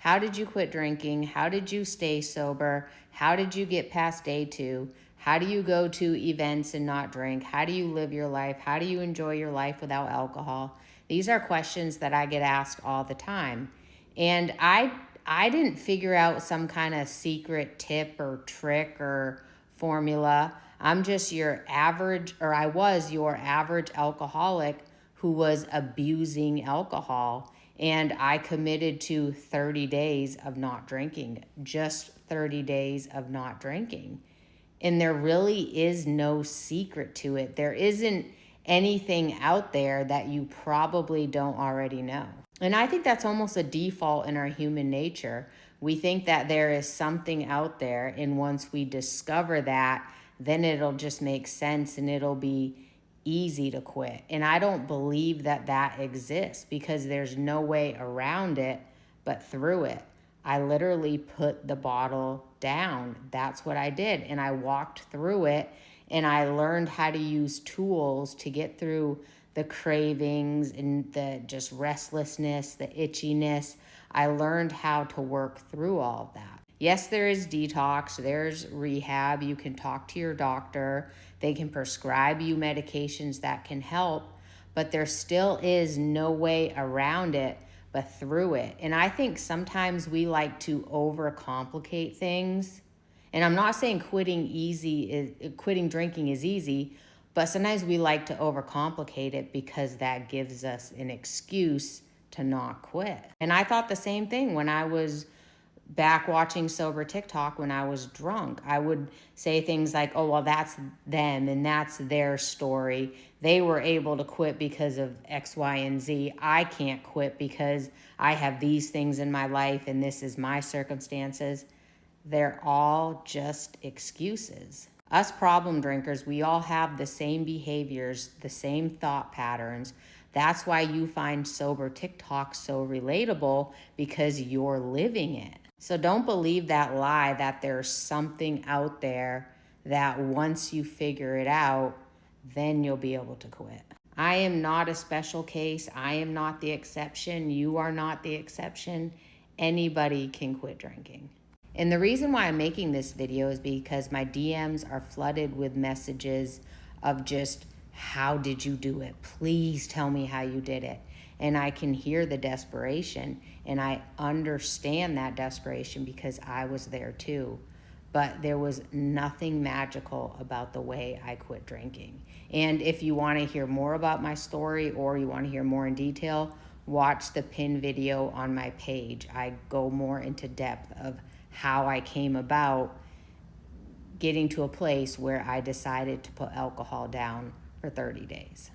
How did you quit drinking? How did you stay sober? How did you get past day 2? How do you go to events and not drink? How do you live your life? How do you enjoy your life without alcohol? These are questions that I get asked all the time. And I didn't figure out some kind of secret tip or trick or formula. I'm just your average, or I was your average alcoholic who was abusing alcohol. And I committed to 30 days of not drinking, just 30 days of not drinking. And there really is no secret to it. There isn't anything out there that you probably don't already know. And I think that's almost a default in our human nature. We think that there is something out there, and once we discover that, then it'll just make sense and it'll be easy to quit. And I don't believe that that exists, because there's no way around it but through it. I literally put the bottle down. That's what I did. And I walked through it, and I learned how to use tools to get through the cravings and the just restlessness, the itchiness. I learned how to work through all of that. Yes, there is detox, there's rehab. You can talk to your doctor. They can prescribe you medications that can help, but there still is no way around it but through it. And I think sometimes we like to overcomplicate things. And I'm not saying quitting drinking is easy, but sometimes we like to overcomplicate it because that gives us an excuse to not quit. And I thought the same thing when I was back watching sober TikTok when I was drunk. I would say things like, oh, well, that's them and that's their story. They were able to quit because of X, Y, and Z. I can't quit because I have these things in my life and this is my circumstances. They're all just excuses. Us problem drinkers, we all have the same behaviors, the same thought patterns. That's why you find sober TikTok so relatable, because you're living it. So don't believe that lie that there's something out there that once you figure it out, then you'll be able to quit. I am not a special case. I am not the exception. You are not the exception. Anybody can quit drinking. And the reason why I'm making this video is because my DMs are flooded with messages of just, how did you do it? Please tell me how you did it. And I can hear the desperation, and I understand that desperation because I was there too. But there was nothing magical about the way I quit drinking. And if you want to hear more about my story, or you want to hear more in detail, watch the pin video on my page. I go more into depth of how I came about getting to a place where I decided to put alcohol down for 30 days.